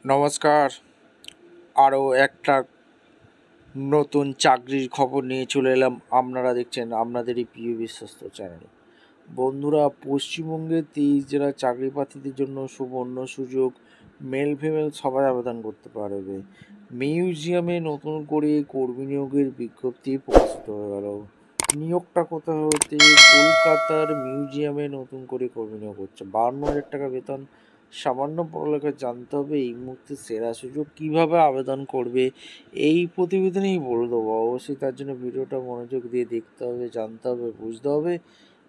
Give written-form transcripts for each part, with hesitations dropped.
নমস্কার। আরও একটা নতুন চাকরির খবর নিয়ে চলে এলাম। আপনারা দেখছেন আপনাদেরই প্রিয় বিশ্বস্ত চ্যানেল। বন্ধুরা, পশ্চিমবঙ্গে 23 জেলার চাকরি প্রার্থীদের জন্য সুবর্ণ সুযোগ। মেল ফিমেল সবাই আবেদন করতে পারবে। মিউজিয়ামে নতুন করে কর্মী নিয়োগের বিজ্ঞপ্তি প্রকাশিত হয়ে গেল। নিয়োগটা কোথায় হতে? কলকাতার মিউজিয়ামে নতুন করে কর্মী নিয়োগ হচ্ছে। 52,000 টাকা বেতন। সামান্য পড়ালেখা জানতে হবে। এই মুহূর্তে সেরা সুযোগ। কিভাবে আবেদন করবে এই প্রতিবেদনেই বলে দেবো। অবশ্যই তার জন্য ভিডিওটা মনোযোগ দিয়ে দেখতে হবে, জানতে হবে, বুঝতে হবে।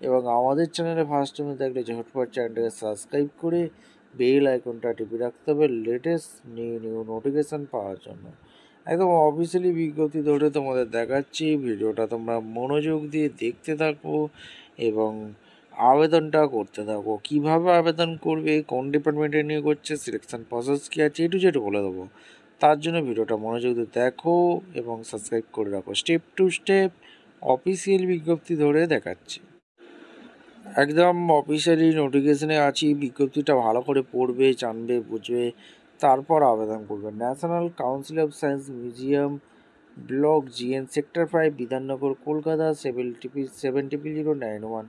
এবং আমাদের চ্যানেলে ফার্স্ট টাইমে দেখলে ঝটপট চ্যানেলটাকে সাবস্ক্রাইব করে বেল আইকনটা টিপে রাখতে হবে লেটেস্ট নিউ নোটিফিকেশান পাওয়ার জন্য। একদম অফিসিয়ালি বিজ্ঞপ্তি ধরে তোমাদের দেখাচ্ছি। ভিডিওটা তোমরা মনোযোগ দিয়ে দেখতে থাকো এবং আবেদনটা করতে থাকো। কীভাবে আবেদন করবে, কোন ডিপার্টমেন্টে নিয়ে করছে, সিলেকশন প্রসেস কী আছে, এটু যেটু বলে দেবো। তার জন্য ভিডিওটা মনোযোগ দিয়ে দেখো এবং সাবস্ক্রাইব করে রাখো। স্টেপ টু স্টেপ অফিসিয়াল বিজ্ঞপ্তি ধরে দেখাচ্ছি। একদম অফিসিয়ালি নোটিফিকেশনে আছি। বিজ্ঞপ্তিটা ভালো করে পড়বে, জানবে, বুঝবে, তারপর আবেদন করবে। National council of science museum, block GN, sector 5, Bidhannagar, Kolkata 70091।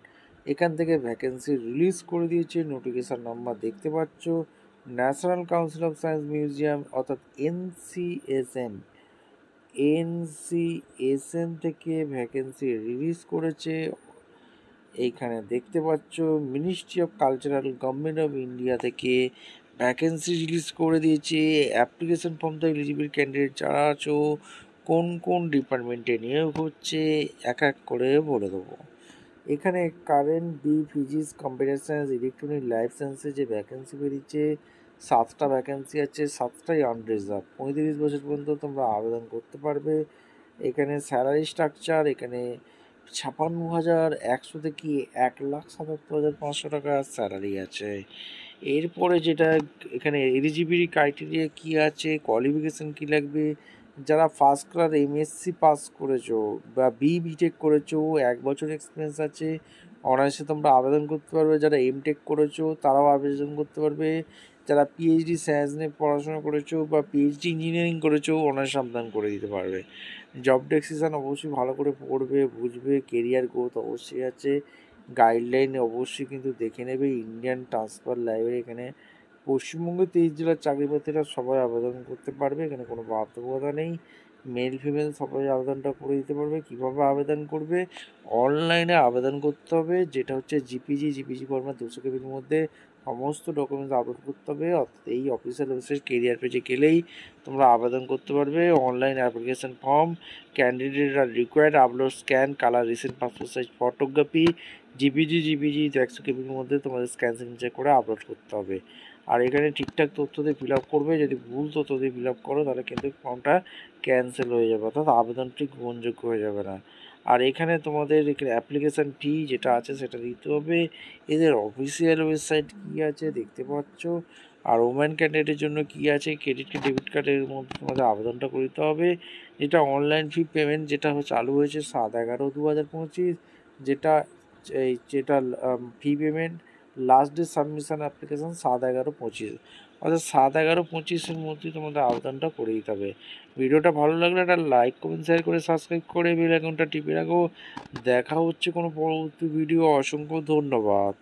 এখান থেকে ভ্যাকেন্সি রিলিজ করে দিয়েছে। নোটিফিকেশান নাম্বার দেখতে পাচ্ছ। National council of science museum অর্থাৎ এনসিএসএম থেকে ভ্যাকেন্সি রিলিজ করেছে। এইখানে দেখতে পাচ্ছ ministry of cultural government of India থেকে ভ্যাকেন্সি রিলিজ করে দিয়েছে। অ্যাপ্লিকেশন ফর্ম তো এলিজিবল ক্যান্ডিডেট যারা আছো, কোন কোন ডিপার্টমেন্টে নিয়োগ হচ্ছে এক এক করে বলে দেবো। এখানে current B physics, computer science, electronic, life সায়েন্সে যে ভ্যাকেন্সি বেরিয়েছে 7টা ভ্যাকেন্সি আছে, 7টাই আনরিজার্ভ। 35 বছর পর্যন্ত তোমরা আবেদন করতে পারবে। এখানে স্যালারি স্ট্রাকচার, এখানে 56,100 থেকে 1,77,500 টাকা স্যালারি আছে। এরপরে যেটা এখানে এলিজিবিলিটি ক্রাইটেরিয়া কী আছে, কোয়ালিফিকেশান কী লাগবে, যারা ফার্স্ট ক্লাস এমএসসি পাস করেছো বা বিটেক করেছো, 1 বছর এক্সপিরিয়েন্স আছে, অনার্সে তোমরা আবেদন করতে পারবে। যারা এমটেক করেছো তারাও আবেদন করতে পারবে। যারা পিএইচডি সায়েন্স নিয়ে পড়াশোনা করেছো বা পিএইচডি ইঞ্জিনিয়ারিং করেছো অনার্স আবেদন করে দিতে পারবে। জব ডেসক্রিপশন অবশ্যই ভালো করে পড়বে, বুঝবে। কেরিয়ার গ্রোথ অবশ্যই আছে। গাইডলাইন অবশ্যই কিন্তু দেখে নেবে। ইন্ডিয়ান ট্রান্সফার লাইব্রেরি, এখানে পশ্চিমবঙ্গে 23 জেলার চাকরি প্রার্থীরা সবাই আবেদন করতে পারবে। এখানে কোনো বাধ্যবাধকতা নেই। মেল ফিমেল সবাই আবেদনটা করে দিতে পারবে। কীভাবে আবেদন করবে? অনলাইনে আবেদন করতে হবে, যেটা হচ্ছে জিপিজি ফর্মেট 200 কেবির মধ্যে সমস্ত ডকুমেন্টস আপলোড করতে হবে। অর্থাৎ এই অফিসিয়াল ওয়েবসাইট কেরিয়ার পেজে গেলেই তোমরা আবেদন করতে পারবে। অনলাইন অ্যাপ্লিকেশন ফর্ম, ক্যান্ডিডেট আর required upload scan colour recent passport size photography, GPG 100 কেবির মধ্যে তোমাদের স্ক্যান সিগনেচার করে আপলোড করতে হবে। আর এখানে ঠিকঠাক তথ্য দিয়ে ফিল আপ করবে। যদি ভুল তথ্য দিয়ে ফিল আপ করো তাহলে কিন্তু ফর্মটা ক্যান্সেল হয়ে যাবে, অর্থাৎ আবেদনটি গ্রহণযোগ্য হয়ে যাবে না। আর এখানে তোমাদের এখানে অ্যাপ্লিকেশান ফি যেটা আছে সেটা দিতে হবে। এদের অফিসিয়াল ওয়েবসাইট কী আছে দেখতে পাচ্ছ। আর ওম্যান ক্যান্ডিডেটের জন্য কী আছে, ক্রেডিট কার্ড ডেবিট কার্ডের মধ্যে তোমাদের আবেদনটা করতে হবে। যেটা অনলাইন ফি পেমেন্ট যেটা চালু হয়েছে 7/11/2025, যেটা fee payment last day submission application 7/11/25, অর্থাৎ 7/11/25 মধ্যে তোমাদের আবেদনটা করে দিতে হবে। ভিডিওটা ভালো লাগলে একটা লাইক, কমেন্ট, শেয়ার করে সাবস্ক্রাইব করে বেল আইকনটা টিপে রাখো। দেখা হচ্ছে কোনো পরবর্তী ভিডিও। অসংখ্য ধন্যবাদ।